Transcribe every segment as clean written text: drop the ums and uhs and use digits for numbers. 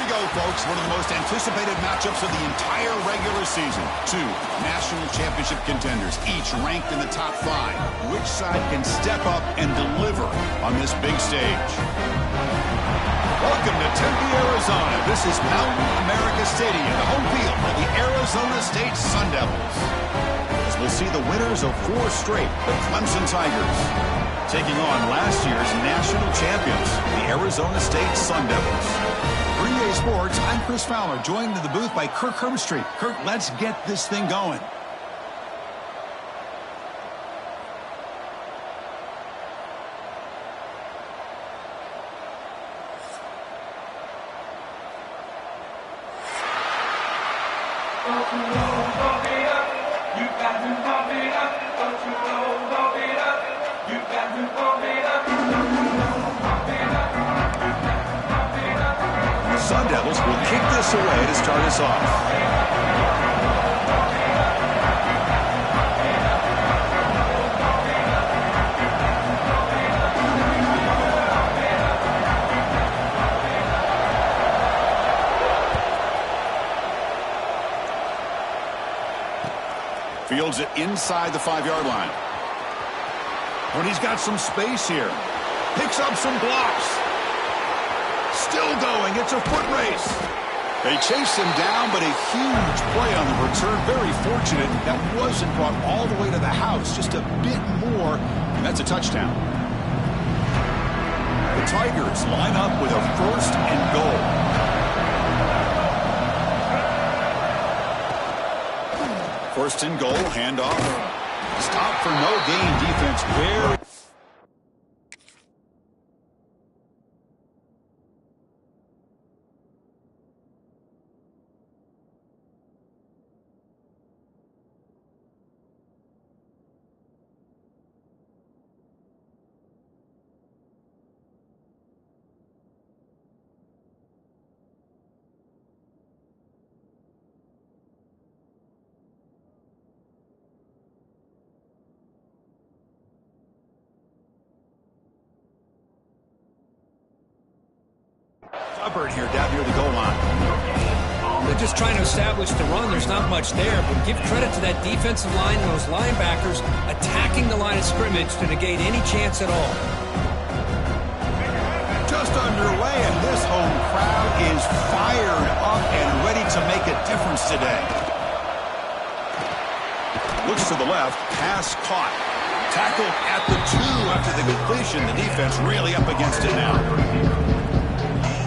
go, folks. One of the most anticipated matchups of the entire regular season. Two national championship contenders, each ranked in the top 5. Which side can step up and deliver on this big stage? Welcome to Tempe, Arizona. This is Mountain America Stadium, the home field for the Arizona State Sun Devils. As we'll see the winners of 4 straight, the Clemson Tigers, taking on last year's national champions, the Arizona State Sun Devils. For EA Sports, I'm Chris Fowler, joined in the booth by Kirk Herbstreit. Kirk, let's get this thing going. Sun Devils will kick this away to start us off. Fields it inside the 5-yard line. When he's got some space here. Picks up some blocks. Still going. It's a foot race. They chase him down, but a huge play on the return. Very fortunate that wasn't brought all the way to the house. Just a bit more, and that's a touchdown. The Tigers line up with a 1st and goal. First and goal, handoff. Stop for no gain defense. Very Hubbard here down near the goal line. They're just trying to establish the run. There's not much there, but give credit to that defensive line and those linebackers attacking the line of scrimmage to negate any chance at all. Just underway, and this home crowd is fired up and ready to make a difference today. Looks to the left, pass caught. Tackled at the 2 after the completion. The defense really up against it now.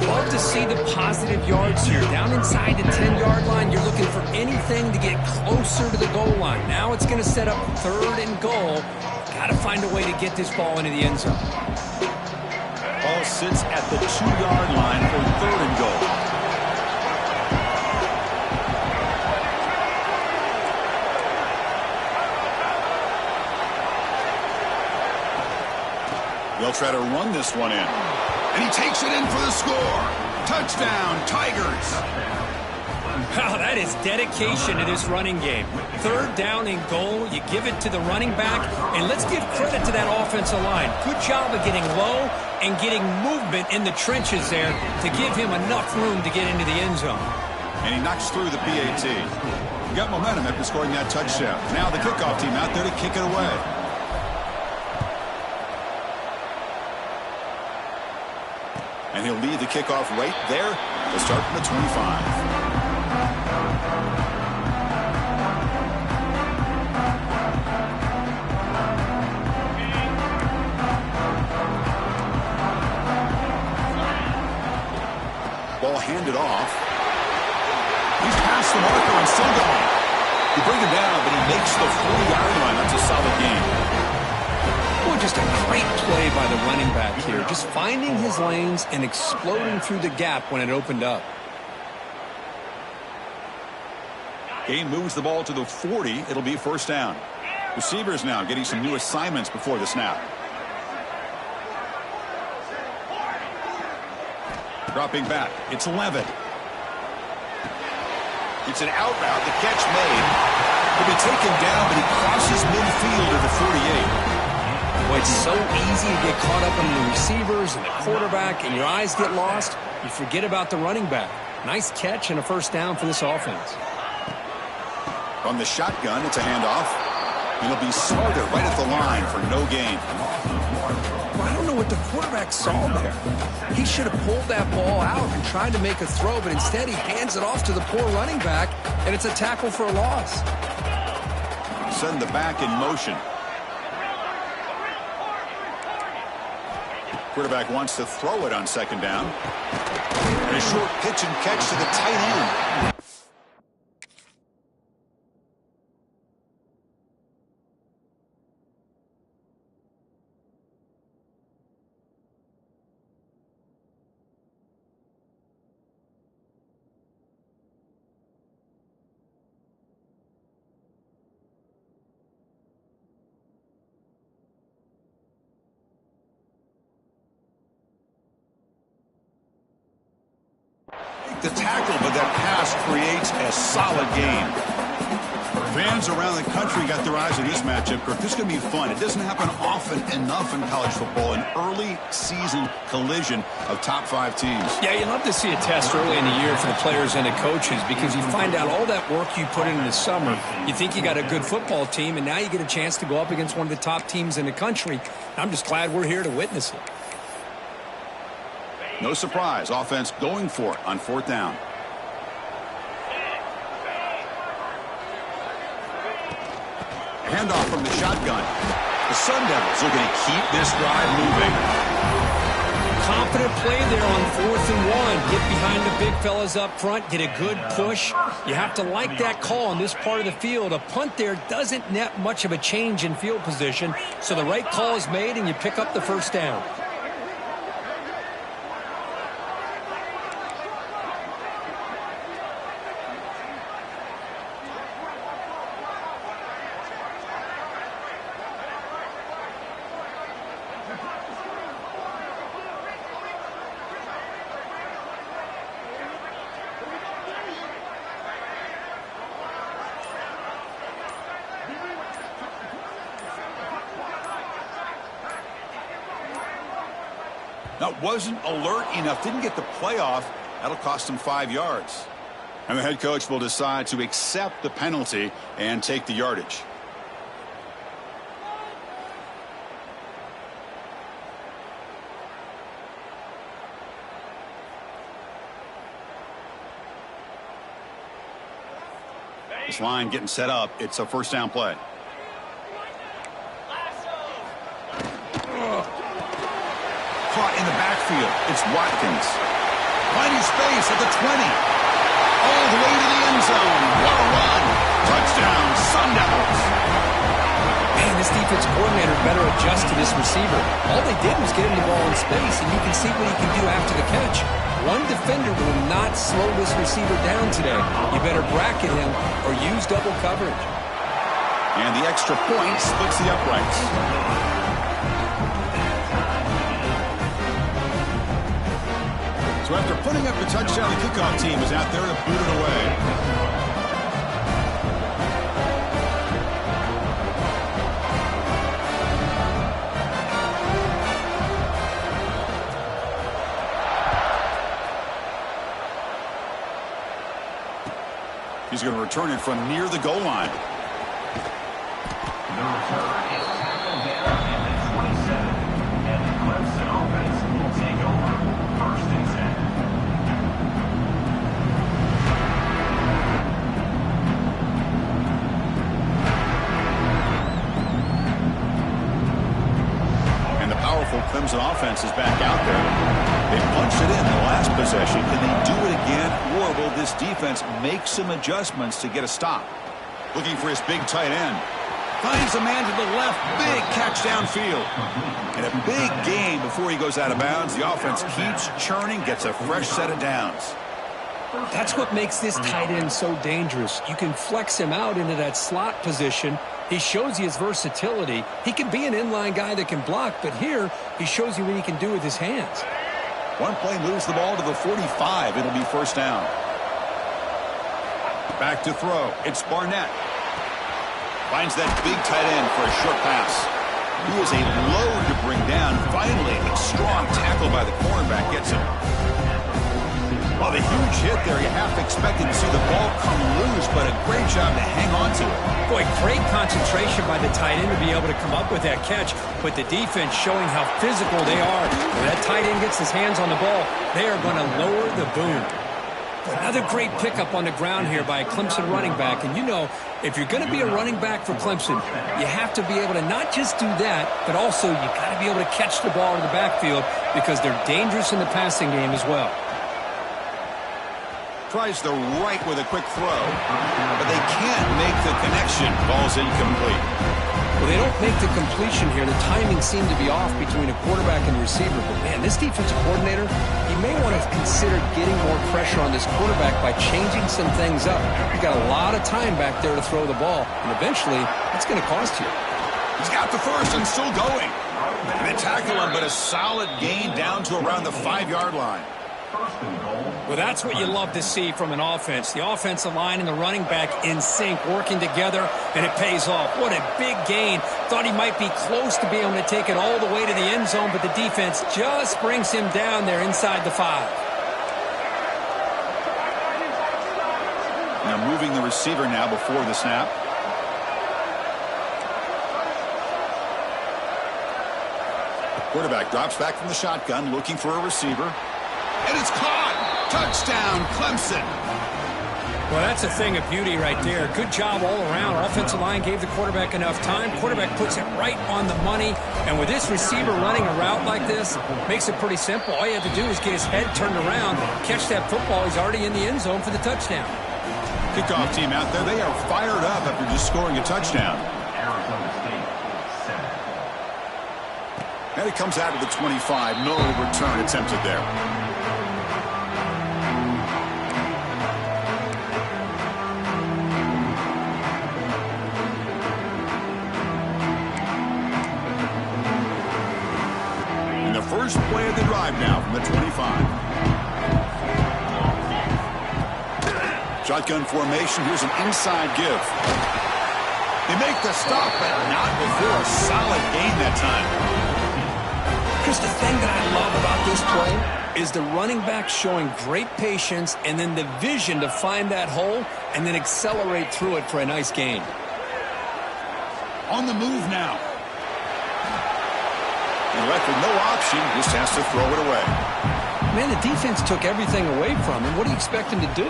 Love to see the positive yards here. Down inside the 10-yard line, you're looking for anything to get closer to the goal line. Now it's going to set up 3rd and goal. Got to find a way to get this ball into the end zone. Ball sits at the 2-yard line for 3rd and goal. They'll try to run this one in. And he takes it in for the score. Touchdown, Tigers. Wow, that is dedication to this running game. 3rd down and goal. You give it to the running back. And let's give credit to that offensive line. Good job of getting low and getting movement in the trenches there to give him enough room to get into the end zone. And he knocks through the PAT. He got momentum after scoring that touchdown. Now the kickoff team out there to kick it away. And he'll lead the kickoff right there to start from the 25. Ball handed off. He's past the marker and still going. You bring him down, but he makes the 40-yard line. That's a solid game. Boy, just a great play by the running back here. Just finding his lanes and exploding through the gap when it opened up. Gain moves the ball to the 40. It'll be 1st down. Receivers now getting some new assignments before the snap. Dropping back. It's Levitt. It's an out route. The catch made. He'll be taken down, but he crosses midfield at the 48. Boy, it's so easy to get caught up in the receivers and the quarterback, and your eyes get lost. You forget about the running back. Nice catch and a first down for this offense. From the shotgun, it's a handoff. It'll be Smarter right at the line for no gain. Well, I don't know what the quarterback saw there. He should have pulled that ball out and tried to make a throw, but instead he hands it off to the poor running back, and it's a tackle for a loss. Send the back in motion. Quarterback wants to throw it on second down. And a short pitch and catch to the tight end. The tackle, but that pass creates a solid gain. Fans around the country got their eyes on this matchup. This is going to be fun. It doesn't happen often enough in college football, an early season collision of top 5 teams. Yeah, you love to see a test early in the year for the players and the coaches because you find out all that work you put in the summer. You think you got a good football team, and now you get a chance to go up against one of the top teams in the country. I'm just glad we're here to witness it. No surprise, offense going for it on 4th down. Handoff from the shotgun. The Sun Devils are going to keep this drive moving. Confident play there on 4th and 1. Get behind the big fellas up front. Get a good push. You have to like that call on this part of the field. A punt there doesn't net much of a change in field position, so the right call is made and you pick up the first down. That wasn't alert enough. Didn't get the play off. That'll cost him 5 yards. And the head coach will decide to accept the penalty and take the yardage. This line getting set up. It's a first down play. Caught in the backfield. It's Watkins. Finding space at the 20. All the way to the end zone. What a run. Touchdown, Sun Devils. Man, this defense coordinator better adjust to this receiver. All they did was get him the ball in space, and you can see what he can do after the catch. One defender will not slow this receiver down today. You better bracket him or use double coverage. And the extra point splits the uprights. So after putting up the touchdown, the kickoff team is out there to boot it away. He's going to return it from near the goal line. The return is tackled down at the 27, and the Clemson offense will take over 1st and 10. And the powerful Clemson offense is back out there. They punched it in the last possession. Can they do it again, or will this defense make some adjustments to get a stop? Looking for his big tight end. Finds a man to the left. Big catch downfield. And a big gain before he goes out of bounds. The offense keeps churning, gets a fresh set of downs. That's what makes this tight end so dangerous. You can flex him out into that slot position. He shows you his versatility. He can be an inline guy that can block, but here he shows you what he can do with his hands. One play moves the ball to the 45. It'll be first down. Back to throw. It's Barnett. Finds that big tight end for a short pass. He is a load to bring down. Finally, a strong tackle by the cornerback gets him. Well, the huge hit there, you half expected to see the ball come loose, but a great job to hang on to it. Boy, great concentration by the tight end to be able to come up with that catch, but the defense showing how physical they are. When that tight end gets his hands on the ball, they are going to lower the boom. Another great pickup on the ground here by a Clemson running back. And you know, if you're going to be a running back for Clemson, you have to be able to not just do that, but also you got to be able to catch the ball in the backfield because they're dangerous in the passing game as well. Tries the right with a quick throw, but they can't make the connection. Ball's incomplete. Well, they don't make the completion here. The timing seemed to be off between a quarterback and a receiver. But, man, this defensive coordinator, he may want to consider getting more pressure on this quarterback by changing some things up. He's got a lot of time back there to throw the ball, and eventually it's going to cost you. He's got the first and still going. And they tackle him, but a solid gain down to around the 5-yard line. Well, that's what you love to see from an offense. The offensive line and the running back in sync, working together, and it pays off. What a big gain. Thought he might be close to being able to take it all the way to the end zone, but the defense just brings him down there inside the 5. Now moving the receiver now before the snap. The quarterback drops back from the shotgun, looking for a receiver. And it's caught. Touchdown, Clemson. Well, that's a thing of beauty right there. Good job all around. Offensive line gave the quarterback enough time. Quarterback puts it right on the money. And with this receiver running a route like this, makes it pretty simple. All you have to do is get his head turned around, catch that football. He's already in the end zone for the touchdown. Kickoff team out there. They are fired up after just scoring a touchdown. And it comes out of the 25. No return attempted there. First play of the drive now from the 25. Shotgun formation. Here's an inside give. They make the stop, but not before a solid gain that time. Chris, the thing that I love about this play is the running back showing great patience and then the vision to find that hole and then accelerate through it for a nice gain. On the move now. And left with no option, just has to throw it away. Man, the defense took everything away from him. What do you expect him to do?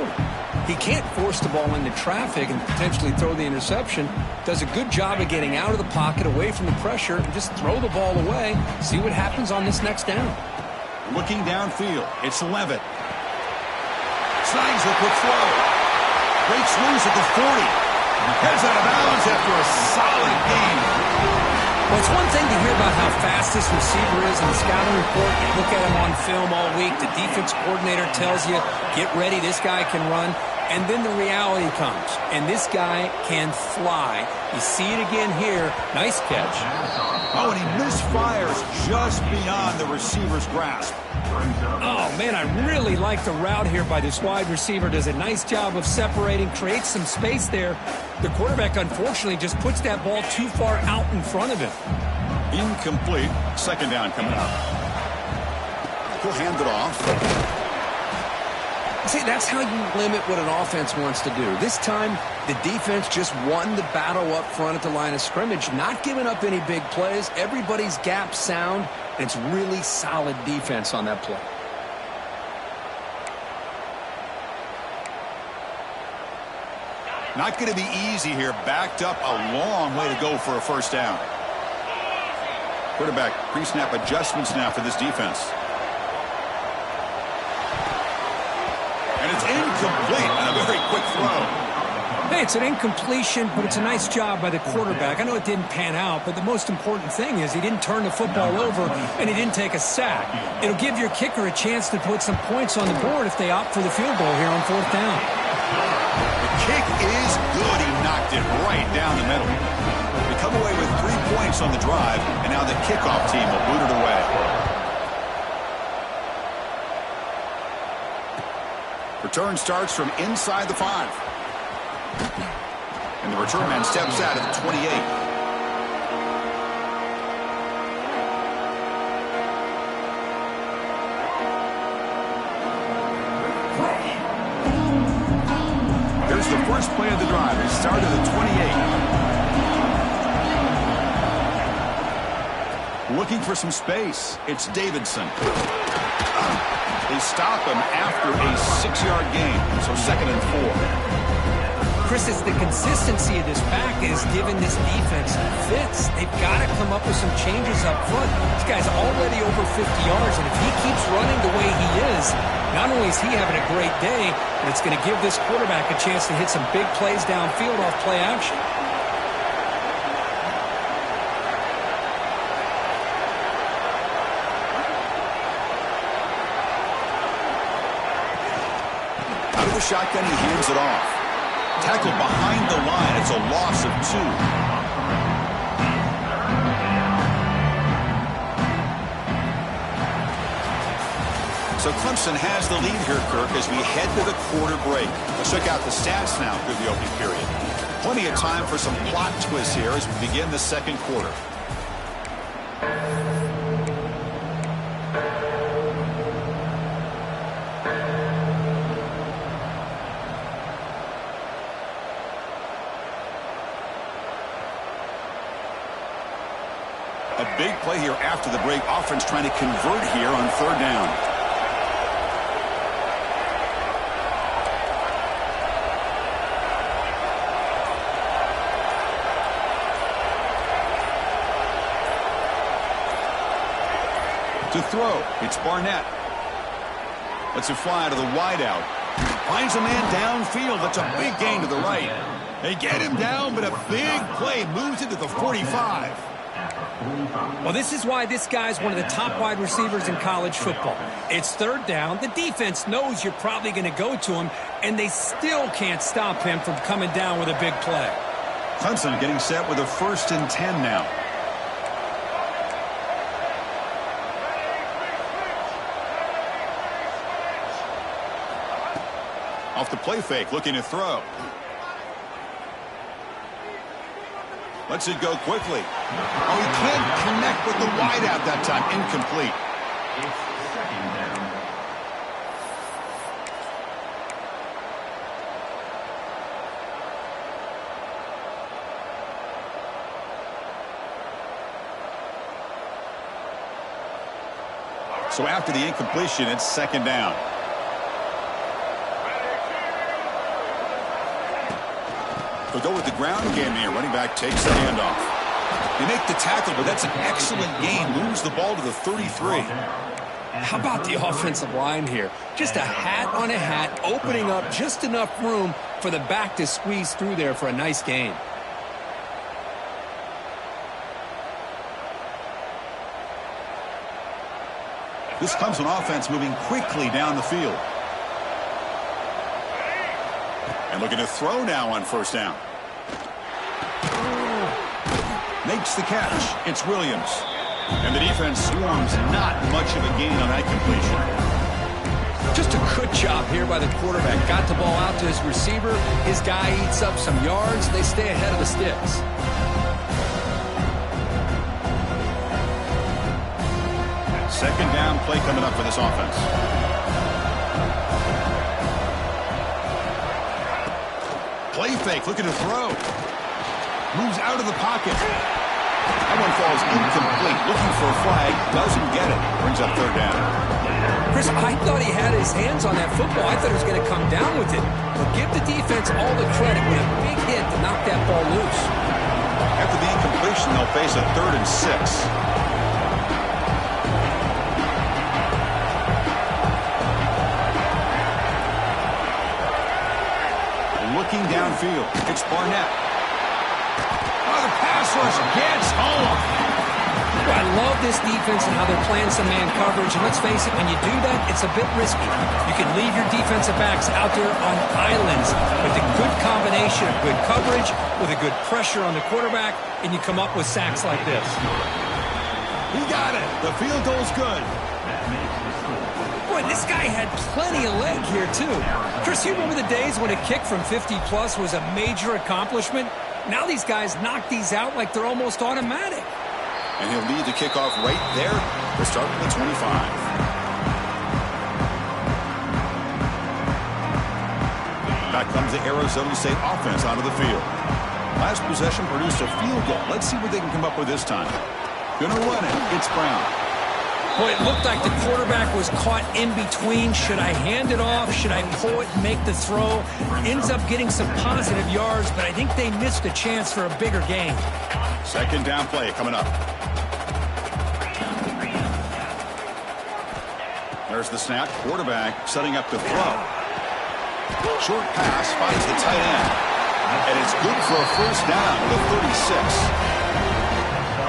He can't force the ball into traffic and potentially throw the interception. Does a good job of getting out of the pocket, away from the pressure, and just throw the ball away. See what happens on this next down. Looking downfield, it's Levitt. Snags a quick throw. Breaks loose at the 40. Heads out of bounds after a solid game. Well, it's one thing to hear about how fast this receiver is in the scouting report. You look at him on film all week. The defense coordinator tells you, get ready, this guy can run. And then the reality comes, and this guy can fly. You see it again here. Nice catch. Oh, and he misfires just beyond the receiver's grasp. Oh, man, I really like the route here by this wide receiver. Does a nice job of separating, creates some space there. The quarterback, unfortunately, just puts that ball too far out in front of him. Incomplete. Second down coming up. He'll hand it off. See, that's how you limit what an offense wants to do. This time, the defense just won the battle up front at the line of scrimmage, not giving up any big plays. Everybody's gap sound. It's really solid defense on that play. Not going to be easy here. Backed up a long way to go for a first down. Quarterback pre-snap adjustments now for this defense. And it's incomplete on a very quick throw. Hey, it's an incompletion, but it's a nice job by the quarterback. I know it didn't pan out, but the most important thing is he didn't turn the football over and he didn't take a sack. It'll give your kicker a chance to put some points on the board if they opt for the field goal here on fourth down. The kick is good. He knocked it right down the middle. They come away with 3 points on the drive, and now the kickoff team will boot it away. Return starts from inside the 5. And the return man steps out at the 28. first play of the drive. They start at the 28. Looking for some space. It's Davidson. They stop him after a 6-yard gain, so 2nd and 4. Chris, it's the consistency of this back is giving this defense fits. They've got to come up with some changes up front. This guy's already over 50 yards, and if he keeps running the way he is, not only is he having a great day, but it's going to give this quarterback a chance to hit some big plays downfield off play action. Out of the shotgun, he hands it off. Tackled behind the line. It's a loss of 2. So Clemson has the lead here, Kirk, as we head to the quarter break. Let's check out the stats now through the opening period. Plenty of time for some plot twists here as we begin the second quarter. A big play here after the break. Offense trying to convert here on 3rd down. To throw, it's Barnett. Lets it fly to the wideout. Finds a man downfield. That's a big gain to the right. They get him down, but a big play moves into the 45. Well, this is why this guy's one of the top wide receivers in college football. It's 3rd down. The defense knows you're probably going to go to him, and they still can't stop him from coming down with a big play. Clemson getting set with a 1st and 10 now. Off the play fake, looking to throw. Lets it go quickly. Oh, he can't connect with the wideout that time. Incomplete. It's 2nd down. So after the incompletion, it's 2nd down. They'll go with the ground game here. Running back takes the handoff. They make the tackle, but that's an excellent gain. Moves the ball to the 33. How about the offensive line here? Just a hat on a hat, opening up just enough room for the back to squeeze through there for a nice gain. This Clemson offense moving quickly down the field. And looking to throw now on 1st down. Makes the catch. It's Williams. And the defense swarms. Not much of a gain on that completion. Just a good job here by the quarterback. Got the ball out to his receiver. His guy eats up some yards. They stay ahead of the sticks. Second down play coming up for this offense. Play fake, looking to throw. Moves out of the pocket. That one falls incomplete. Looking for a flag. Doesn't get it. Brings up 3rd down. Chris, I thought he had his hands on that football. I thought he was going to come down with it. But give the defense all the credit with a big hit to knock that ball loose. After the incompletion, they'll face a 3rd and 6. Looking downfield. It's Barnett. Oh, the pass rush gets home. Well, I love this defense and how they're playing some man coverage. And let's face it, when you do that, it's a bit risky. You can leave your defensive backs out there on islands with a good combination of good coverage, with a good pressure on the quarterback, and you come up with sacks like this. He got it. The field goal's good. Boy, this guy had plenty of leg here, too. Chris, you remember the days when a kick from 50-plus was a major accomplishment? Now these guys knock these out like they're almost automatic. And he'll lead the kickoff right there to start with the 25. Back comes the Arizona State offense onto the field. Last possession produced a field goal. Let's see what they can come up with this time. Gonna run it. It's Brown. Boy, it looked like the quarterback was caught in between. Should I hand it off? Should I pull it and make the throw? Ends up getting some positive yards, but I think they missed a chance for a bigger gain. Second down play coming up. There's the snap. Quarterback setting up the throw. Short pass finds the tight end. And it's good for a first down with a 36.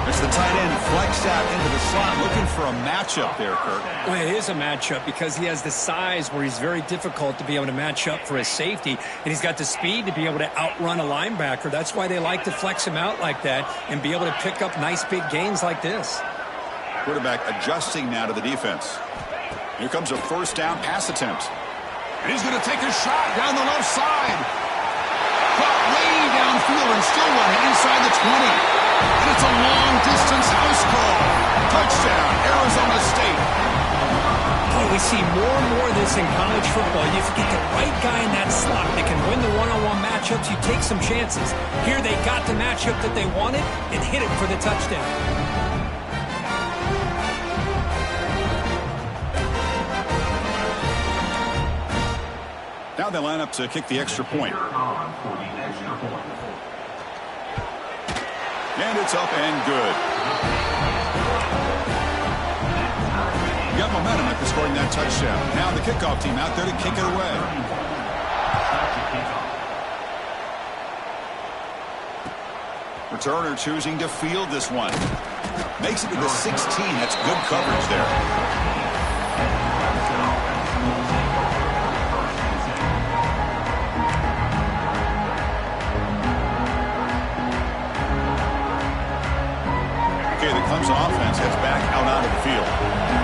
It's the tight end flexed out into the slot, looking for a matchup there, Kirk. Well, it is a matchup because he has the size where he's very difficult to be able to match up for his safety, and he's got the speed to be able to outrun a linebacker. That's why they like to flex him out like that and be able to pick up nice big gains like this. Quarterback adjusting now to the defense. Here comes a first down pass attempt. And he's going to take a shot down the left side. Caught way downfield and still running inside the 20. And it's a long-distance house call. Touchdown, Arizona State. Boy, we see more and more of this in college football. If you get the right guy in that slot that can win the one-on-one matchups, you take some chances. Here they got the matchup that they wanted and hit it for the touchdown. Now they line up to kick the extra point. And it's up and good. You got momentum after scoring that touchdown. Now the kickoff team out there to kick it away. Returner choosing to field this one. Makes it to the 16. That's good coverage there. The Clemson offense heads back out onto the field.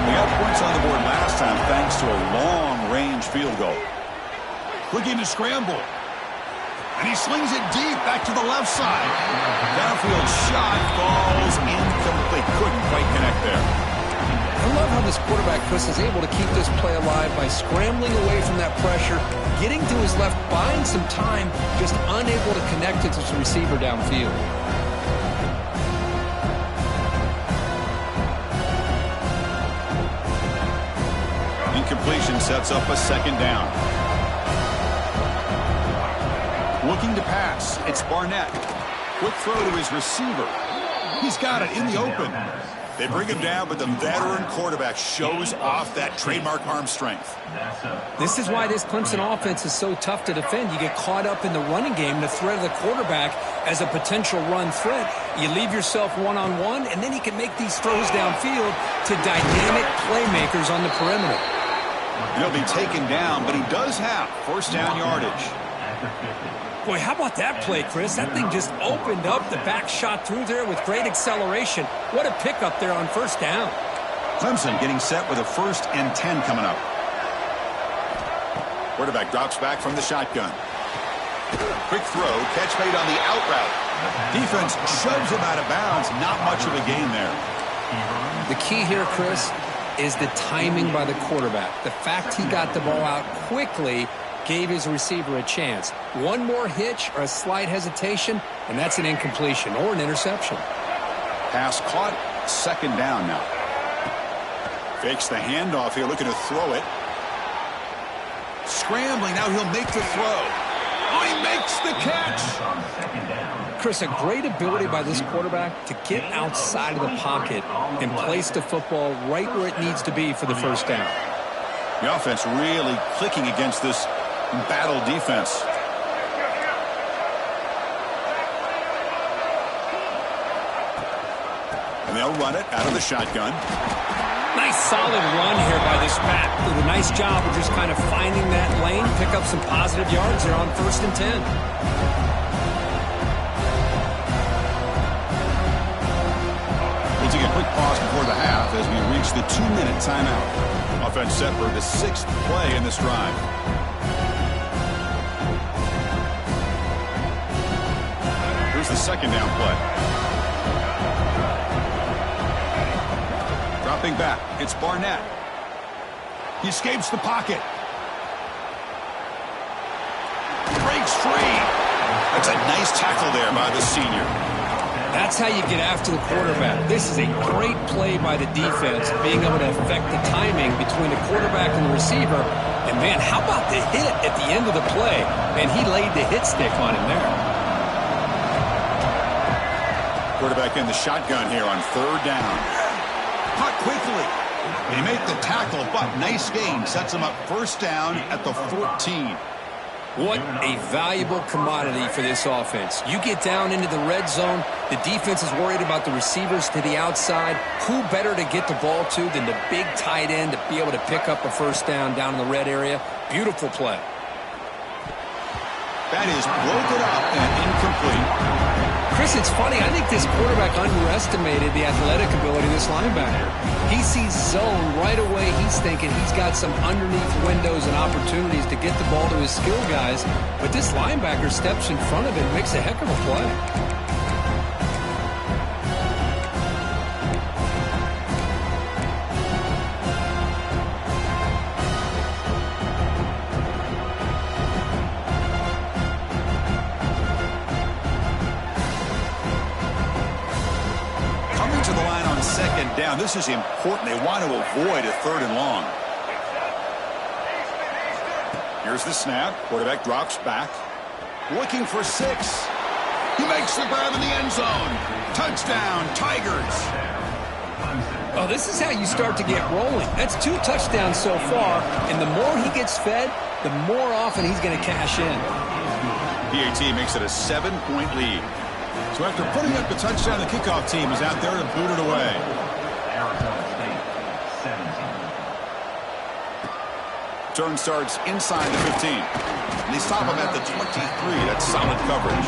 They got points on the board last time thanks to a long-range field goal. Looking to scramble. And he slings it deep back to the left side. Downfield shot falls incomplete. Couldn't quite connect there. I love how this quarterback, Chris, is able to keep this play alive by scrambling away from that pressure, getting to his left, buying some time, just unable to connect it to his receiver downfield. Incompletion sets up a second down. Looking to pass. It's Barnett. Quick throw to his receiver. He's got it in the open. They bring him down, but the veteran quarterback shows off that trademark arm strength. This is why this Clemson offense is so tough to defend. You get caught up in the running game, the threat of the quarterback as a potential run threat. You leave yourself one-on-one, and then he can make these throws downfield to dynamic playmakers on the perimeter. He'll be taken down, but he does have first down yardage. Boy, how about that play, Chris? That thing just opened up. The back shot through there with great acceleration. What a pickup there on first down. Clemson getting set with a 1st and 10 coming up. Quarterback drops back from the shotgun. Quick throw, catch made on the out route. Defense shoves him out of bounds. Not much of a gain there. The key here, Chris, is the timing by the quarterback. The fact he got the ball out quickly gave his receiver a chance. One more hitch or a slight hesitation, and that's an incompletion or an interception. Pass caught, second down now. Fakes the handoff here, looking to throw it. Scrambling, now he'll make the throw. Oh, he makes the catch! Chris, a great ability by this quarterback to get outside of the pocket and place the football right where it needs to be for the first down. The offense really clicking against this battle defense. And they'll run it out of the shotgun. Nice solid run here by this back. Did a nice job of just kind of finding that lane, pick up some positive yards there on 1st and 10. We'll take a quick pause before the half as we reach the 2-minute timeout. Offense set for the 6th play in this drive. Here's the second down play. Dropping back, it's Barnett. He escapes the pocket. free. That's a nice tackle there by the senior. That's how you get after the quarterback. This is a great play by the defense, being able to affect the timing between the quarterback and the receiver. And, man, how about the hit at the end of the play? And he laid the hit stick on him there. Quarterback in the shotgun here on third down. Caught quickly. He made the tackle, but nice gain. Sets him up first down at the 14. What a valuable commodity for this offense. You get down into the red zone, the defense is worried about the receivers to the outside. Who better to get the ball to than the big tight end to be able to pick up a first down in the red area? Beautiful play. That is broken up and incomplete. Chris, it's funny. I think this quarterback underestimated the athletic ability of this linebacker. He sees zone right away. He's thinking he's got some underneath windows and opportunities to get the ball to his skill guys. But this linebacker steps in front of him, makes a heck of a play. Down. This is important. They want to avoid a third and long. Here's the snap. Quarterback drops back. Looking for 6. He makes the grab in the end zone. Touchdown, Tigers. Oh, this is how you start to get rolling. That's 2 touchdowns so far, and the more he gets fed, the more often he's going to cash in. PAT makes it a 7-point lead. So after putting up the touchdown, the kickoff team is out there to boot it away. Turn starts inside the 15. And they stop him at the 23. That's solid coverage.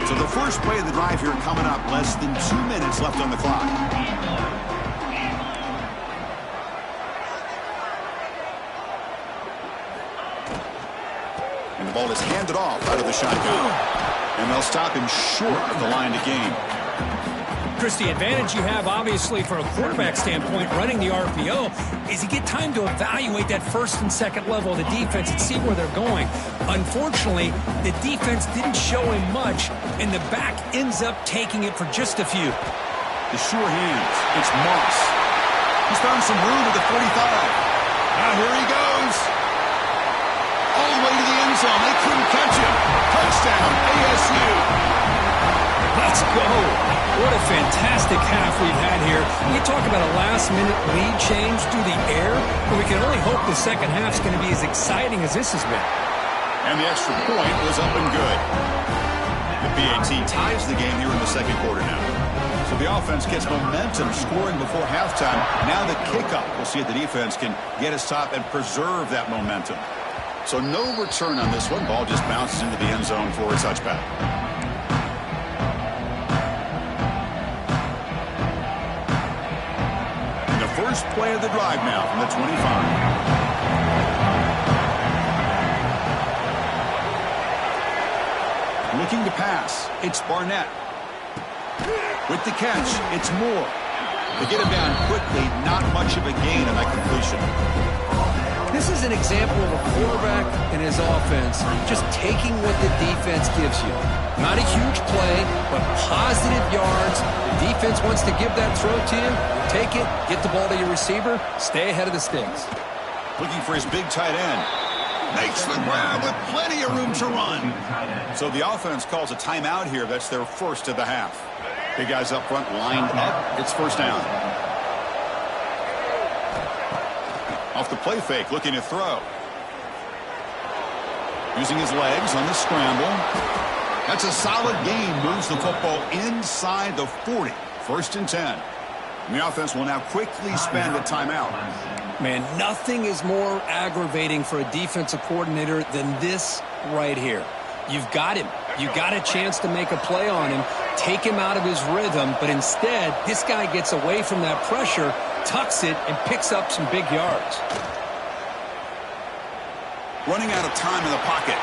So the first play of the drive here coming up. Less than 2 minutes left on the clock. And the ball is handed off out of the shotgun. And they'll stop him short of the line to gain. Chris, the advantage you have, obviously, from a quarterback standpoint, running the RPO, is you get time to evaluate that first and second level of the defense and see where they're going. Unfortunately, the defense didn't show him much, and the back ends up taking it for just a few. The sure hands. It's Moss. He's found some room at the 45. Now here he goes. All the way to the end zone. They couldn't catch him. Touchdown, ASU. Let's go. What a fantastic half we've had here. You talk about a last-minute lead change through the air, but we can only hope the second half's going to be as exciting as this has been. And the extra point was up and good. The PAT ties the game here in the second quarter now. So the offense gets momentum scoring before halftime. Now the kickoff. We'll see if the defense can get a stop and preserve that momentum. So no return on this one. Ball just bounces into the end zone for a touchback. First play of the drive now from the 25. Looking to pass. It's Barnett. With the catch, it's Moore. They get him down quickly. Not much of a gain on that completion. This is an example of a quarterback and his offense just taking what the defense gives you. Not a huge play, but positive yards. The defense wants to give that throw to you. Take it, get the ball to your receiver, stay ahead of the sticks. Looking for his big tight end. Makes the grab with plenty of room to run. So the offense calls a timeout here. That's their first of the half. Big guys up front lined up. It's first down. Off the play fake, looking to throw. Using his legs on the scramble. That's a solid gain. Moves the football inside the 40. First and 10. And the offense will now quickly spend a timeout. Man, nothing is more aggravating for a defensive coordinator than this right here. You've got him. You got a chance to make a play on him, take him out of his rhythm, but instead, this guy gets away from that pressure, tucks it, and picks up some big yards. Running out of time in the pocket.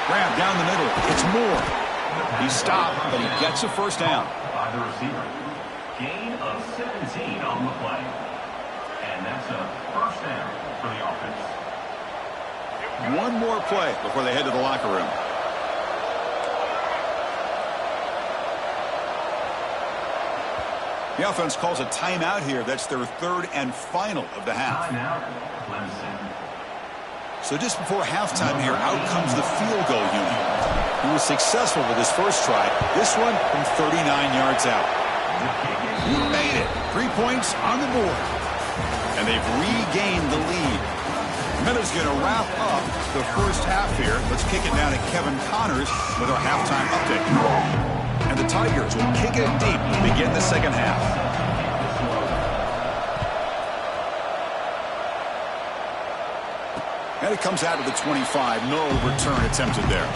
Grab down the middle. It's Moore. He stopped, but he gets a first down. By the receiver. Gain of 17 on the play. And And that's a first down for the offense. One more play before they head to the locker room. The offense calls a timeout here. That's their third and final of the half. Timeout, Clemson. So just before halftime here, out comes the field goal unit. He was successful with his first try. This one from 39 yards out. He made it. 3 points on the board. And they've regained the lead. Miller's going to wrap up the first half here. Let's kick it down to Kevin Connors with our halftime update. And the Tigers will kick it deep to begin the second half. And it comes out of the 25. No return attempted there.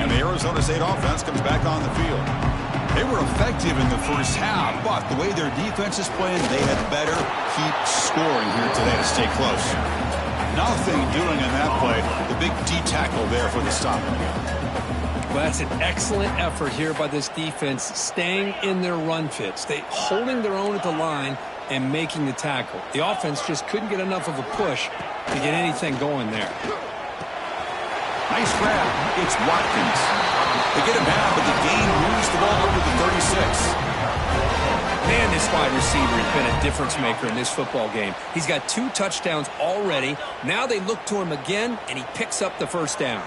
And the Arizona State offense comes back on the field. They were effective in the first half, but the way their defense is playing, they had better keep scoring here today to stay close. Nothing doing in that play. The big D tackle there for the stop. Well, that's an excellent effort here by this defense, staying in their run fits. They holding their own at the line and making the tackle. The offense just couldn't get enough of a push to get anything going there. Nice grab. It's Watkins. They get him down, but the gain moves the ball over the 36. Man, this wide receiver has been a difference maker in this football game. He's got 2 touchdowns already. Now they look to him again, and he picks up the first down.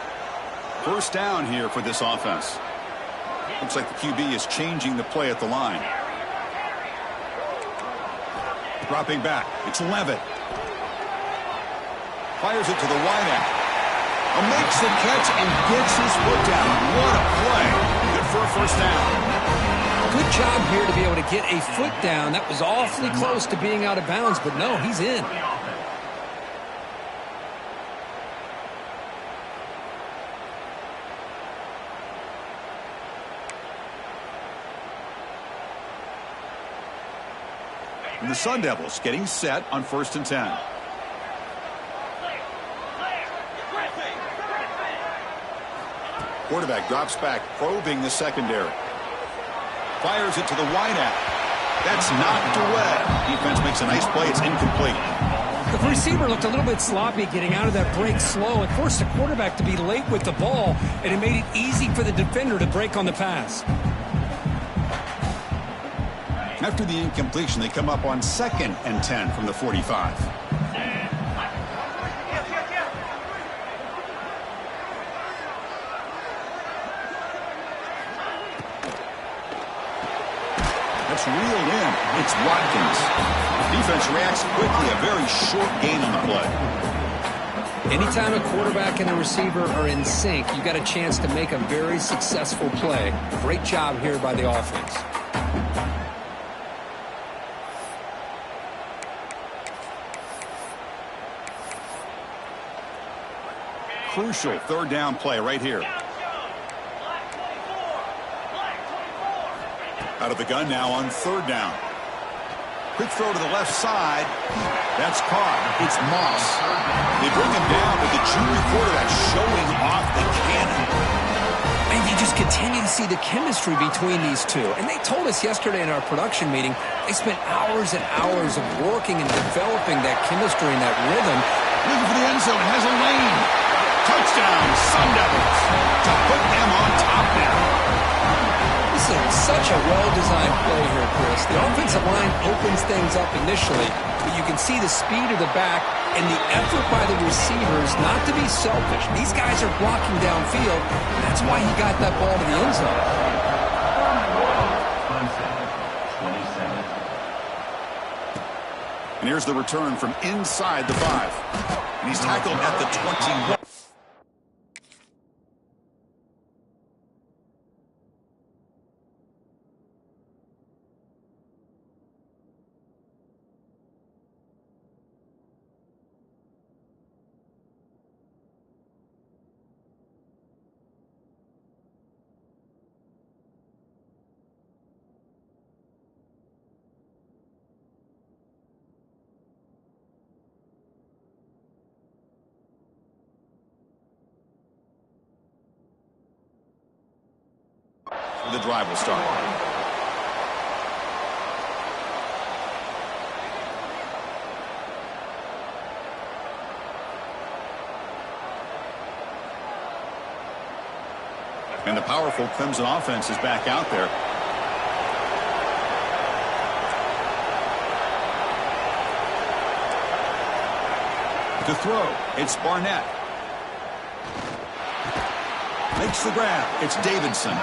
First down here for this offense. Looks like the QB is changing the play at the line. Dropping back. It's Levitt. Fires it to the wideout. Makes the catch and gets his foot down. What a play. Good for a first down. Good job here to be able to get a foot down. That was awfully close to being out of bounds, but no, he's in. And the Sun Devils getting set on 1st and 10. Quarterback drops back, probing the secondary. Fires it to the wideout. That's knocked away. Defense makes a nice play. It's incomplete. The receiver looked a little bit sloppy getting out of that break slow. It forced the quarterback to be late with the ball, and it made it easy for the defender to break on the pass. After the incompletion, they come up on 2nd and 10 from the 45. That's reeled in. It's Watkins. Defense reacts quickly. A very short gain on the play. Anytime a quarterback and a receiver are in sync, you got a chance to make a very successful play. Great job here by the offense. Crucial 3rd down play right here. Out of the gun now on 3rd down. Quick throw to the left side. That's caught. It's Moss. They bring him down, but the junior quarterback showing off the cannon. And you just continue to see the chemistry between these two. And they told us yesterday in our production meeting, they spent hours and hours of working and developing that chemistry and that rhythm. Looking for the end zone. Has a lane. Touchdown, Sun Devils. To put them on top now. This is such a well-designed play here, Chris. The offensive line opens things up initially, but you can see the speed of the back and the effort by the receivers not to be selfish. These guys are blocking downfield, and that's why he got that ball to the end zone. And here's the return from inside the 5. And he's tackled at the 21. the drive will start. And the powerful Clemson offense is back out there. To throw, it's Barnett. Makes the grab. It's Davidson.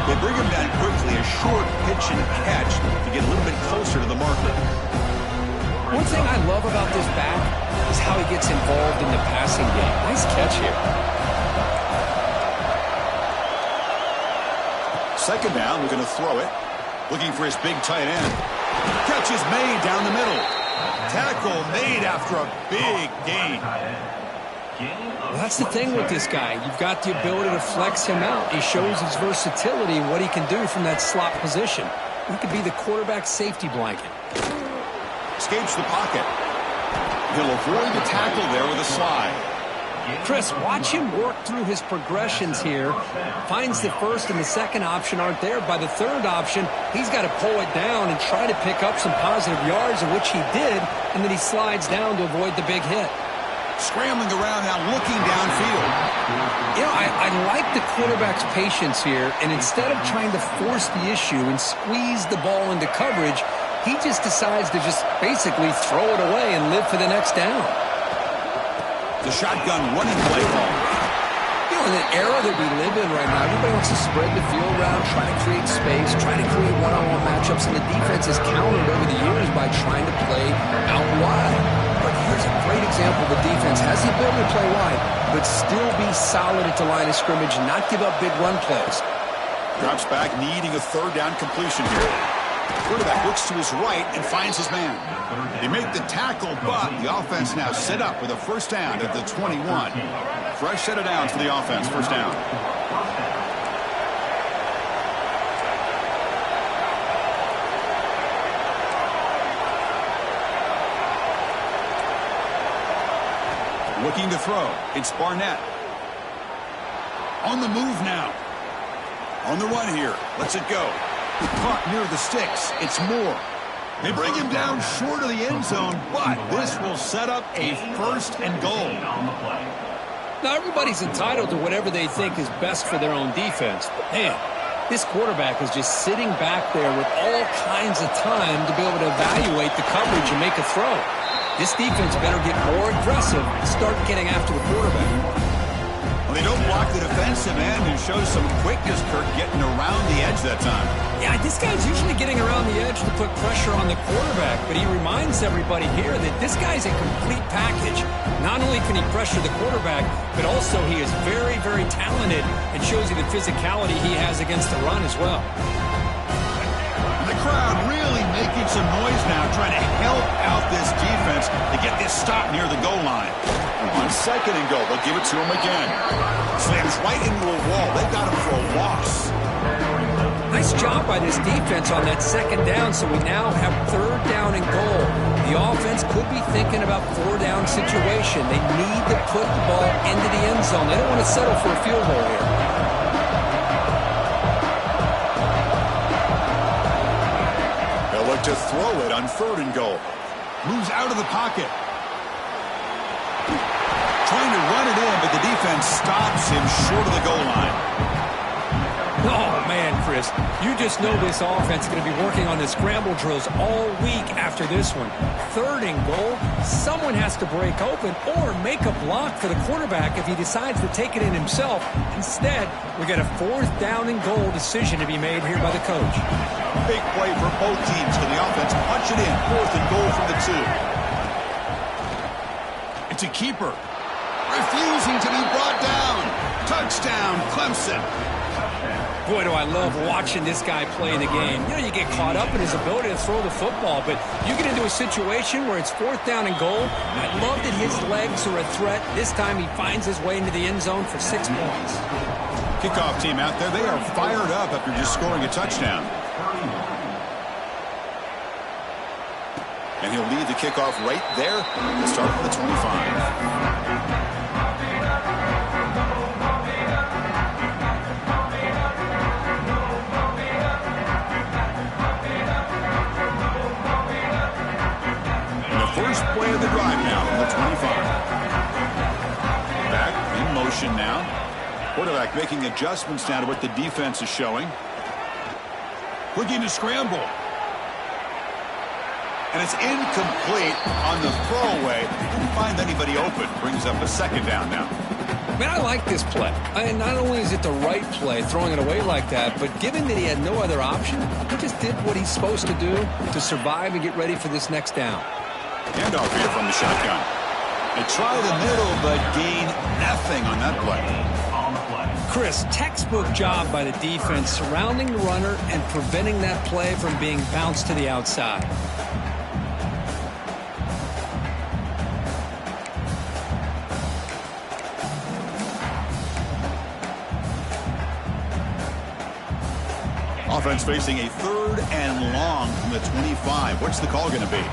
They bring him down quickly, a short pitch and catch to get a little bit closer to the marker. One thing I love about this back is how he gets involved in the passing game. Nice catch here. Second down, we're going to throw it. Looking for his big tight end. Catch is made down the middle. Tackle made after a big gain. Well, that's the thing with this guy. You've got the ability to flex him out. He shows his versatility and what he can do from that slot position. He could be the quarterback safety blanket. Escapes the pocket. He'll avoid the tackle there with a slide. Chris, watch him work through his progressions here. Finds the first and the second option aren't there. By the third option, he's got to pull it down and try to pick up some positive yards, which he did, and then he slides down to avoid the big hit. Scrambling around now, looking downfield. You know, I like the quarterback's patience here, and instead of trying to force the issue and squeeze the ball into coverage, he just decides to just basically throw it away and live for the next down. The shotgun running play ball. You know, in the era that we live in right now, everybody wants to spread the field around, try to create space, try to create one-on-one matchups, and the defense has countered over the years by trying to play out wide. But here's a great example. The defense has the ability to play wide, but still be solid at the line of scrimmage, not give up big run plays. Drops back, needing a third down completion here. Quarterback looks to his right and finds his man. They make the tackle, but the offense now set up with a first down at the 21. Fresh set of downs for the offense. First down. Looking to throw. It's Barnett. On the move now. On the run here. Lets it go. Caught near the sticks. It's Moore. They bring him down short of the end zone, but this will set up a first and goal. Now, everybody's entitled to whatever they think is best for their own defense. But, man, this quarterback is just sitting back there with all kinds of time to be able to evaluate the coverage and make a throw. This defense better get more aggressive and start getting after the quarterback. Well, they don't block the defensive end and shows some quickness, Kirk, getting around the edge that time. Yeah, this guy's usually getting around the edge to put pressure on the quarterback, but he reminds everybody here that this guy's a complete package. Not only can he pressure the quarterback, but also he is very, very talented and shows you the physicality he has against the run as well. And the crowd really making some noise now, trying to help out this defense to get this stop near the goal line. On second and goal, they'll give it to him again. Slams right into a wall. They've got him for a loss. Nice job by this defense on that second down, so we now have third down and goal. The offense could be thinking about four-down situation. They need to put the ball into the end zone. They don't want to settle for a field goal here. They'll look to throw it on third and goal. Moves out of the pocket. Trying to run it in, but the defense stops him short of the goal line. Oh, man, Chris, you just know this offense is going to be working on the scramble drills all week after this one. Third and goal, someone has to break open or make a block for the quarterback if he decides to take it in himself. Instead, we got a fourth down and goal decision to be made here by the coach. Big play for both teams. Can the offense punch it in? Fourth and goal from the 2. It's a keeper. Refusing to be brought down. Touchdown, Clemson. Boy, do I love watching this guy play the game. You know, you get caught up in his ability to throw the football, but you get into a situation where it's fourth down and goal. I love that his legs are a threat. This time he finds his way into the end zone for 6 points. Kickoff team out there. They are fired up after just scoring a touchdown. And he'll lead the kickoff right there to start with the 25. first play of the drive now from the 25. Back in motion now. Quarterback making adjustments now to what the defense is showing. Looking to scramble. And it's incomplete on the throwaway. Didn't find anybody open. Brings up a second down now. Man, I like this play. And not only is it the right play, throwing it away like that, but given that he had no other option, he just did what he's supposed to do to survive and get ready for this next down. Handoff here from the shotgun. They try the middle, but gain nothing on that play. Chris, textbook job by the defense surrounding the runner and preventing that play from being bounced to the outside. Offense facing a 3rd and long from the 25. What's the call going to be?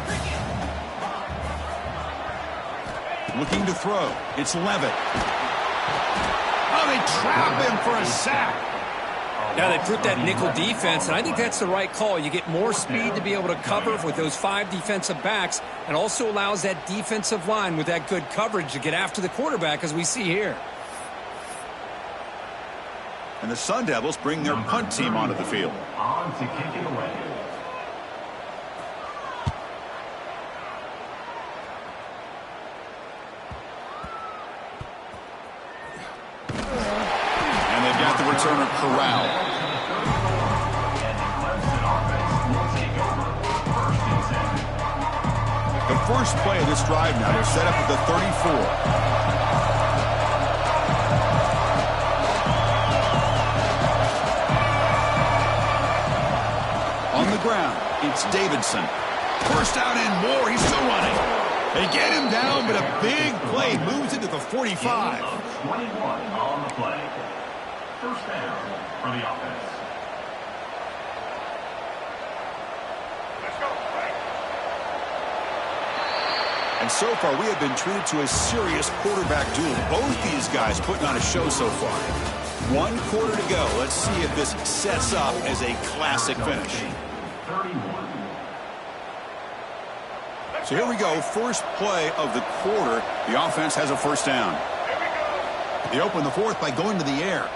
Looking to throw. It's Levitt. Oh, they trap him for a sack. Now they put that nickel defense, and I think that's the right call. You get more speed to be able to cover with those 5 defensive backs, and also allows that defensive line with that good coverage to get after the quarterback, as we see here. And the Sun Devils bring their punt team onto the field. On to kick it away. And they've got the returner corralled. And the Clemson offense will take over. 1st and 10. The first play of this drive now, they're set up at the 34. On the ground, it's Davidson. First down and more. He's still running. They get him down, but a big play moves into the 45. 21 on the play. 1st down for the offense. And so far, we have been treated to a serious quarterback duel. Both these guys putting on a show so far. 1 quarter to go. Let's see if this sets up as a classic finish. 31. So here we go. First play of the quarter. The offense has a first down. They open the 4th by going to the air.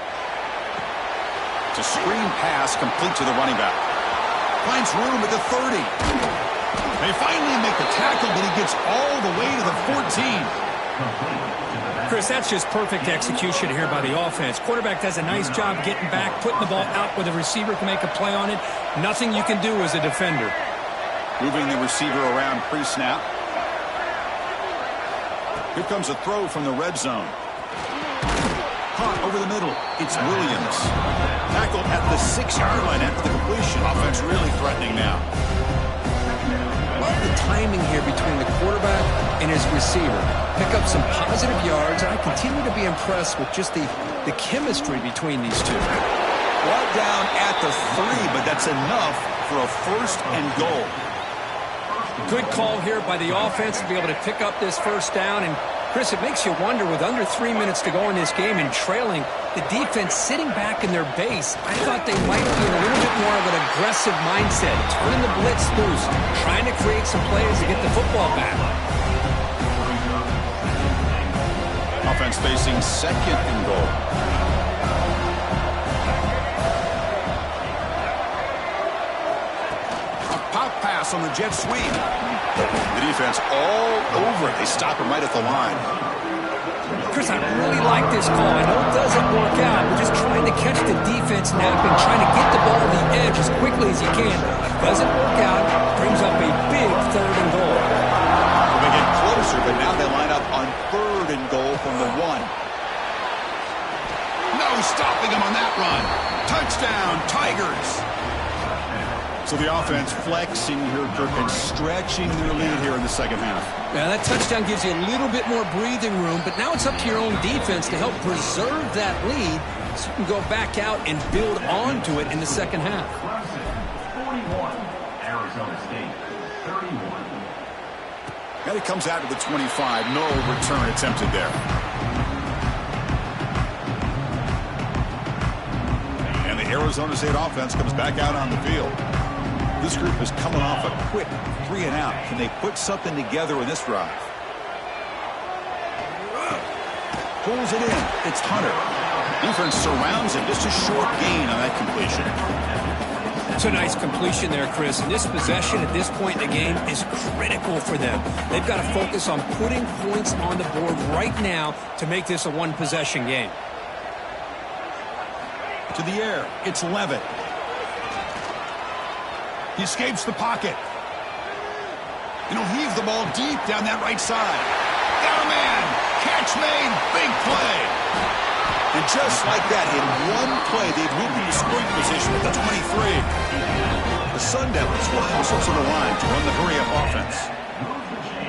It's a screen pass complete to the running back. Finds room at the 30. They finally make the tackle, but he gets all the way to the 14. Chris, that's just perfect execution here by the offense. Quarterback does a nice job getting back, putting the ball out where the receiver can make a play on it. Nothing you can do as a defender. Moving the receiver around pre-snap. Here comes a throw from the red zone. Caught over the middle. It's Williams. Tackled at the 6-yard line after the completion. Offense really threatening now. Love the timing here between the quarterback and his receiver. Pick up some positive yards, and I continue to be impressed with just the chemistry between these two. Brought down at the 3, but that's enough for a 1st and goal. Good call here by the offense to be able to pick up this first down. And, Chris, it makes you wonder, with under 3 minutes to go in this game and trailing, the defense sitting back in their base, I thought they might be in a little bit more of an aggressive mindset, turning the blitz loose, trying to create some plays to get the football back. Offense facing 2nd and goal. A pop pass on the jet sweep. The defense all over it. They stop him right at the line. Chris, I really like this call. I know it doesn't work out. We're just trying to catch the defense napping, trying to get the ball to the edge as quickly as you can. Doesn't work out. Brings up a big 3rd and goal. They get closer, but now they line up on 3rd and goal from the 1. No stopping him on that run. Touchdown, Tigers. So the offense flexing here, Kirk, and stretching their lead here in the second half. Yeah, that touchdown gives you a little bit more breathing room, but now it's up to your own defense to help preserve that lead so you can go back out and build onto it in the second half. Clemson, 41. Arizona State, 31. And it comes out to the 25. No return attempted there. And the Arizona State offense comes back out on the field. This group is coming off a quick 3-and-out. Can they put something together in this drive? Pulls it in. It's Hunter. Defense surrounds him. Just a short gain on that completion. It's a nice completion there, Chris. And this possession at this point in the game is critical for them. They've got to focus on putting points on the board right now to make this a one-possession game. To the air. It's Levitt. He escapes the pocket. And he'll heave the ball deep down that right side. Got a man. Catch made. Big play. And just like that, in one play, they've moved into scoring position at the 23. The Sun Devils will hustle to the line to run the hurry-up offense.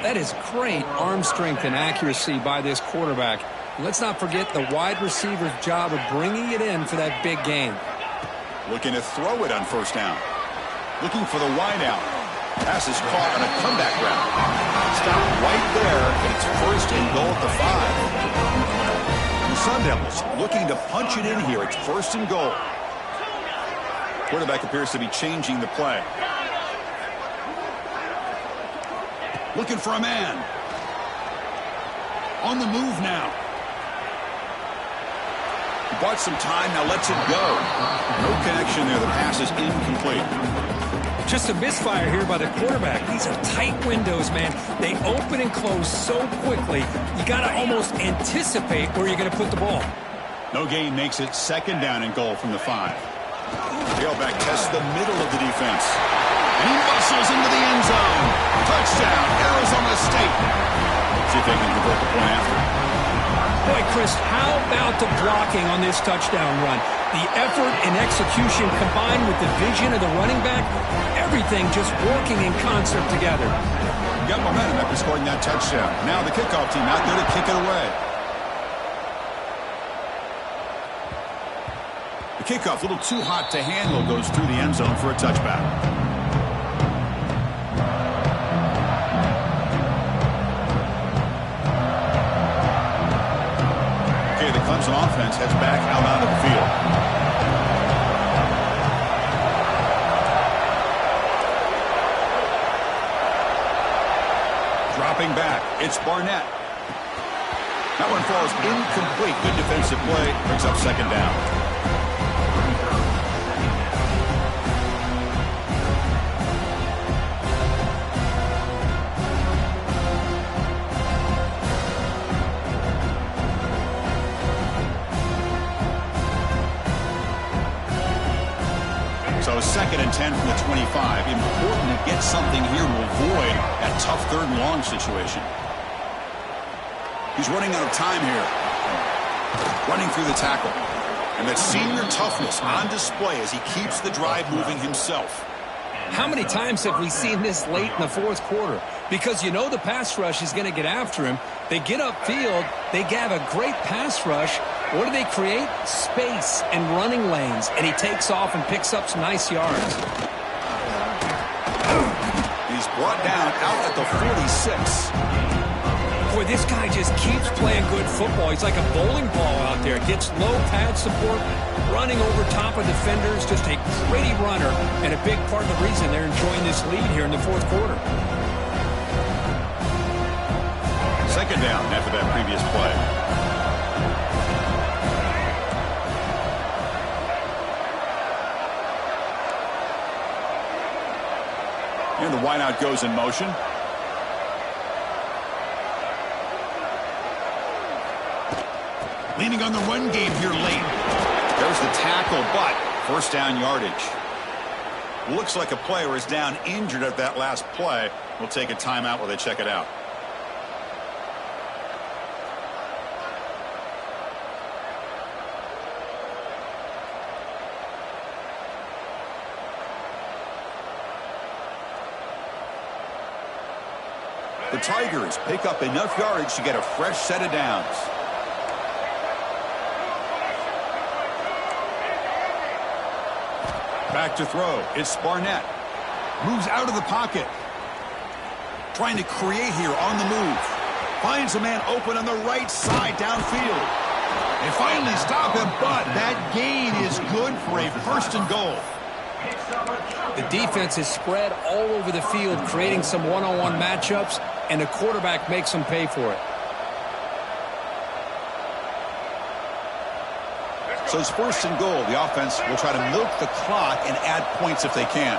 That is great arm strength and accuracy by this quarterback. Let's not forget the wide receiver's job of bringing it in for that big gain. Looking to throw it on first down. Looking for the wide out. Pass is caught on a comeback route. Stop right there, and it's first and goal at the 5. The Sun Devils looking to punch it in here. It's first and goal. Quarterback appears to be changing the play. Looking for a man. On the move now. He bought some time, now lets it go. No connection there. The pass is incomplete. Just a misfire here by the quarterback. These are tight windows, man. They open and close so quickly, you got to almost anticipate where you're going to put the ball. No gain makes it second down and goal from the 5. Tailback tests the middle of the defense. And he muscles into the end zone. Touchdown, Arizona State. See if they can convert the point after. Boy, Chris, how about the blocking on this touchdown run? The effort and execution combined with the vision of the running back, everything just working in concert together. Got momentum after scoring that touchdown. Now the kickoff team out there to kick it away. The kickoff, a little too hot to handle, goes through the end zone for a touchback. Okay, the Clemson offense heads back out onto the field. Dropping back, it's Barnett. That one falls incomplete. Good defensive play, brings up second down. So second and 10 from the 25. Important to get something here to avoid that tough third and long situation. He's running out of time here. Running through the tackle. And that senior toughness on display as he keeps the drive moving himself. How many times have we seen this late in the fourth quarter? Because you know the pass rush is going to get after him. They get upfield. They have a great pass rush. What do they create? Space and running lanes. And he takes off and picks up some nice yards. He's brought down out at the 46. Boy, this guy just keeps playing good football. He's like a bowling ball out there. Gets low pad support, running over top of defenders. Just a gritty runner, and a big part of the reason they're enjoying this lead here in the fourth quarter. Second down after that previous play. And the wideout goes in motion. Leaning on the run game here late. There's the tackle, but first down yardage. Looks like a player is down injured at that last play. We'll take a timeout while they check it out. The Tigers pick up enough yardage to get a fresh set of downs. Back to throw. It's Barnett. Moves out of the pocket. Trying to create here on the move. Finds a man open on the right side downfield. They finally stop him, but that gain is good for a first and goal. The defense is spread all over the field, creating some one-on-one matchups, and the quarterback makes them pay for it. So it's first and goal. The offense will try to milk the clock and add points if they can.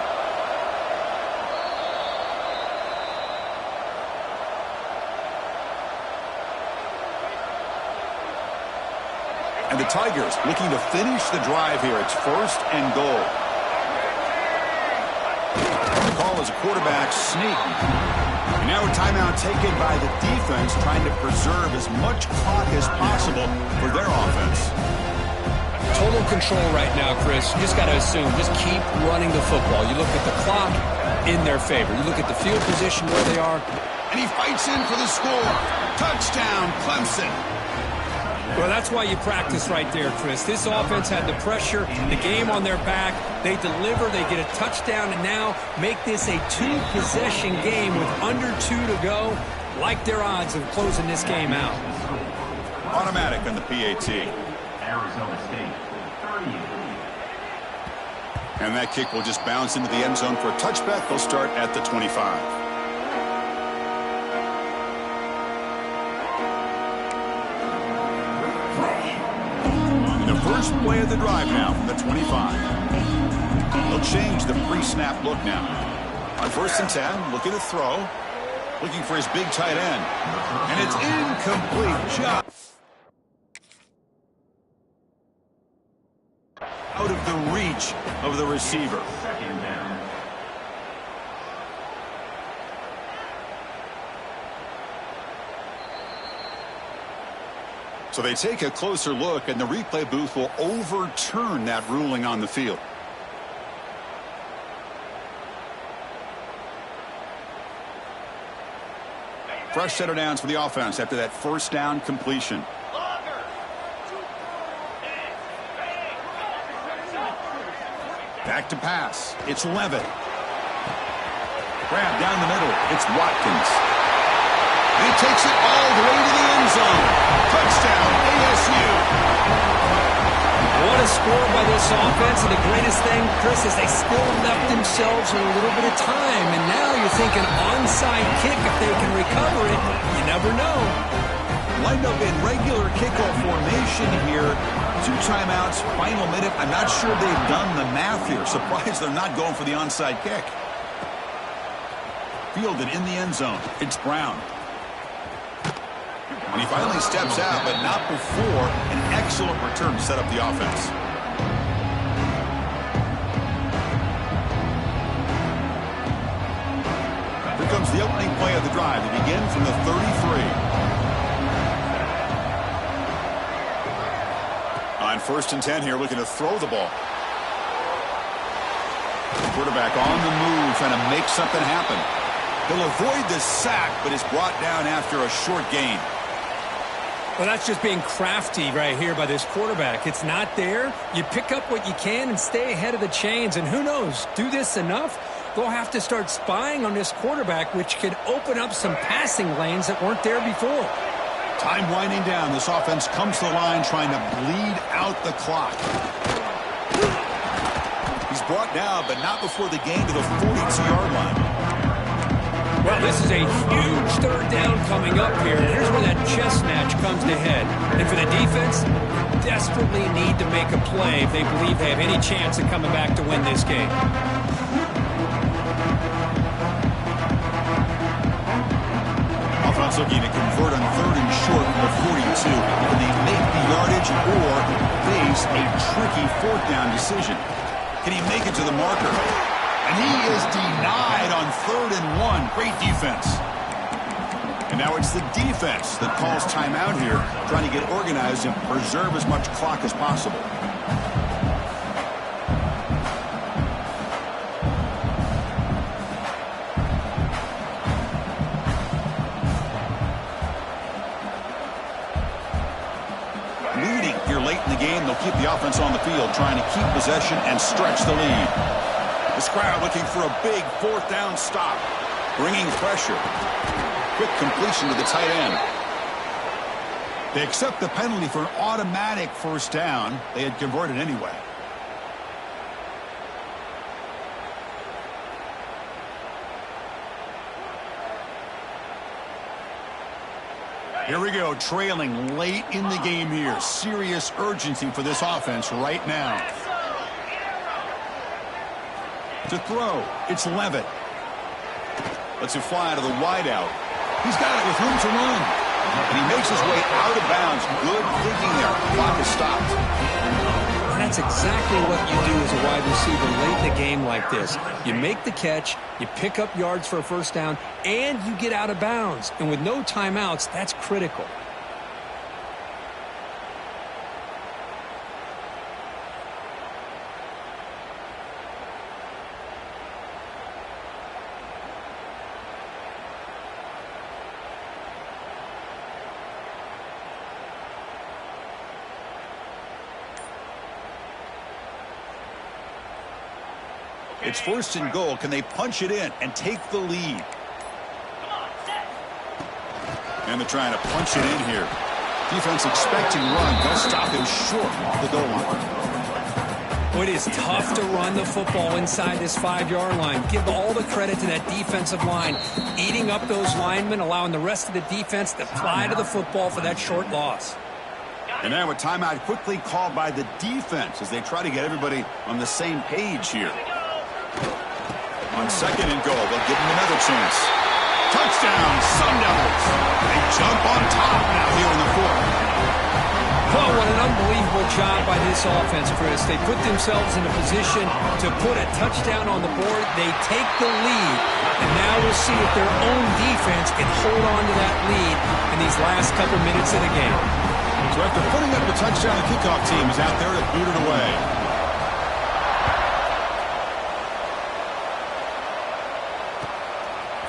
And the Tigers looking to finish the drive here. It's first and goal. The call is a quarterback sneak. And now a timeout taken by the defense, trying to preserve as much clock as possible for their offense. Total control right now, Chris. You just got to assume. Just keep running the football. You look at the clock in their favor. You look at the field position where they are. And he fights in for the score. Touchdown, Clemson. Well, that's why you practice right there, Chris. This offense had the pressure, the game on their back. They deliver, they get a touchdown, and now make this a two-possession game with under 2 to go. Like their odds of closing this game out. Automatic on the PAT. Arizona State, 30. And that kick will just bounce into the end zone for a touchback. They'll start at the 25. First play of the drive now from the 25. They'll change the pre-snap look now. On first and 10, looking to throw. Looking for his big tight end. And it's incomplete. Just out of the reach of the receiver. Second down. So they take a closer look, and the replay booth will overturn that ruling on the field. Fresh set of downs for the offense after that first down completion. Back to pass. It's Levitt. Grab down the middle. It's Watkins. And he takes it all the way to the end zone. Touchdown, ASU. What a score by this offense, and the greatest thing, Chris, is they still left themselves with a little bit of time, and now you're thinking onside kick if they can recover it. You never know. Lined up in regular kickoff formation here. 2 timeouts, final minute. I'm not sure they've done the math here. Surprised they're not going for the onside kick. Fielded in the end zone. It's Brown. And he finally steps out, but not before an excellent return to set up the offense. Here comes the opening play of the drive. They begin from the 33. On first and 10 here, looking to throw the ball. The quarterback on the move, trying to make something happen. He'll avoid the sack, but is brought down after a short gain. Well, that's just being crafty right here by this quarterback. It's not there. You pick up what you can and stay ahead of the chains. And who knows, do this enough, they'll have to start spying on this quarterback, which could open up some passing lanes that weren't there before. Time winding down. This offense comes to the line trying to bleed out the clock. He's brought down, but not before the gain to the 42-yard line. Well, this is a huge third down coming up here. Here's where that chest snatch comes to head. And for the defense, desperately need to make a play if they believe they have any chance of coming back to win this game. Offense looking to convert on third and short from the 42. Can they make the yardage or face a tricky fourth down decision? Can he make it to the marker? And he is denied on 3rd and 1. Great defense. And now it's the defense that calls timeout here, trying to get organized and preserve as much clock as possible. Leading here late in the game, they'll keep the offense on the field, trying to keep possession and stretch the lead. This crowd looking for a big 4th down stop. Bringing pressure. Quick completion to the tight end. They accept the penalty for an automatic first down. They had converted anyway. Here we go, trailing late in the game here. Serious urgency for this offense right now. To throw, it's Levitt. Lets it fly out of the wideout. He's got it with room to run. And he makes his way out of bounds. Good thinking there. Clock is stopped. And that's exactly what you do as a wide receiver late in a game like this. You make the catch, you pick up yards for a first down, and you get out of bounds. And with no timeouts, that's critical. It's first and goal. Can they punch it in and take the lead? And they're trying to punch it in here. Defense expecting run. They'll stop him short of the goal line. It is tough to run the football inside this 5-yard line. Give all the credit to that defensive line, eating up those linemen, allowing the rest of the defense to fly to the football for that short loss. And now a timeout quickly called by the defense as they try to get everybody on the same page here. On second and goal, they'll give him another chance. Touchdown, Sun Devils. They jump on top now here in the fourth. Oh, what an unbelievable job by this offense, Chris. They put themselves in a position to put a touchdown on the board. They take the lead, and now we'll see if their own defense can hold on to that lead in these last couple minutes of the game. So after putting up the touchdown, the kickoff team is out there to boot it away.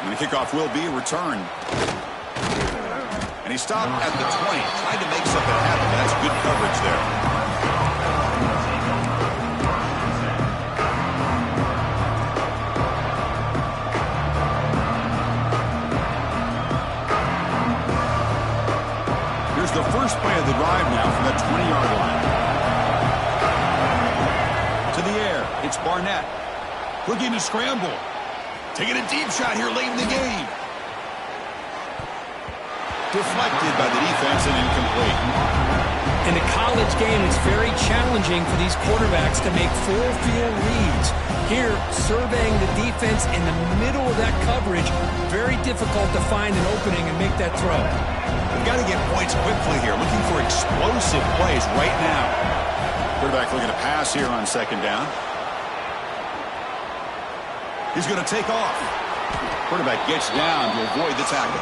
And the kickoff will be returned. And he stopped at the 20, trying to make something happen. That's good coverage there. Here's the first play of the drive now from that 20-yard line. To the air, it's Barnett. Looking to scramble. Taking a deep shot here late in the game. Deflected by the defense and incomplete. In the college game, it's very challenging for these quarterbacks to make full field reads. Here, surveying the defense in the middle of that coverage, very difficult to find an opening and make that throw. We've got to get points quickly here. Looking for explosive plays right now. Quarterback looking to pass here on second down. He's going to take off. Quarterback gets down to avoid the tackle.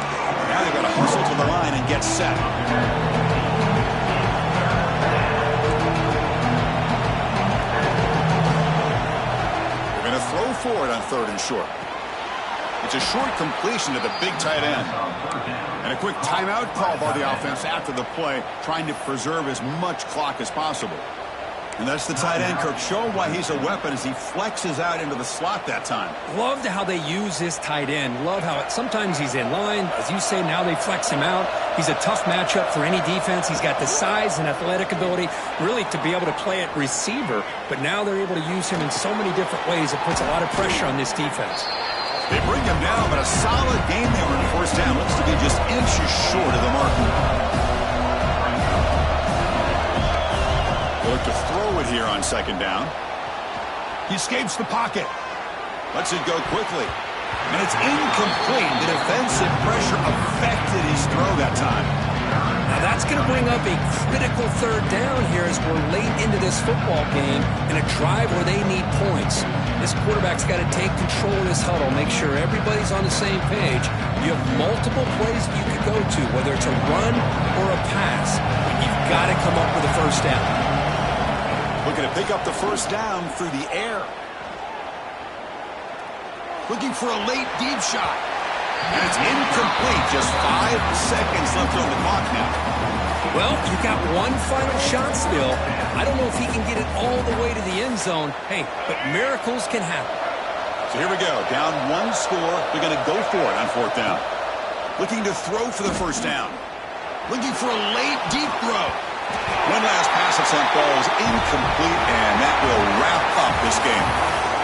Now they've got to hustle to the line and get set. They're going to throw for it on third and short. It's a short completion to the big tight end. And a quick timeout call by the offense after the play, trying to preserve as much clock as possible. And that's the tight end, Kirk, showing why he's a weapon as he flexes out into the slot that time. Loved how they use this tight end. Love how sometimes he's in line. As you say, now they flex him out. He's a tough matchup for any defense. He's got the size and athletic ability really to be able to play at receiver. But now they're able to use him in so many different ways. It puts a lot of pressure on this defense. They bring him down, but a solid game there on first down. Looks to be just inches short of the mark. They look to throw it here on second down. He escapes the pocket. Lets it go quickly. And it's incomplete. The defensive pressure affected his throw that time. Now that's going to bring up a critical third down here as we're late into this football game in a drive where they need points. This quarterback's got to take control of this huddle, make sure everybody's on the same page. You have multiple plays that you could go to, whether it's a run or a pass. You've got to come up with a first down. Looking to pick up the first down through the air. Looking for a late deep shot. And it's incomplete. Just 5 seconds left on the clock now. Well, you got one final shot still. I don't know if he can get it all the way to the end zone. Hey, but miracles can happen. So here we go. Down one score. They're going to go for it on fourth down. Looking to throw for the first down. Looking for a late deep throw. One last pass attempt ball is incomplete, and that will wrap up this game.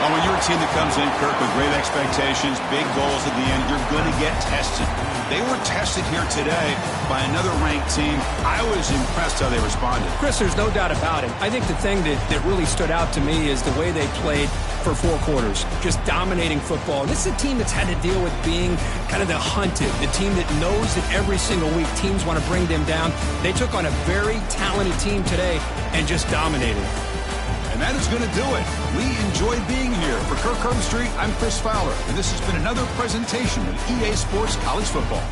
Well, when you're a team that comes in, Kirk, with great expectations, big goals at the end, you're going to get tested. They were tested here today by another ranked team. I was impressed how they responded. Chris, there's no doubt about it. I think the thing that really stood out to me is the way they played for 4 quarters, just dominating football. This is a team that's had to deal with being kind of the hunted, the team that knows that every single week teams want to bring them down. They took on a very talented team today and just dominated. And that is going to do it. We enjoyed being here. For Kirk Herbstreit, I'm Chris Fowler, and this has been another presentation of EA Sports College Football.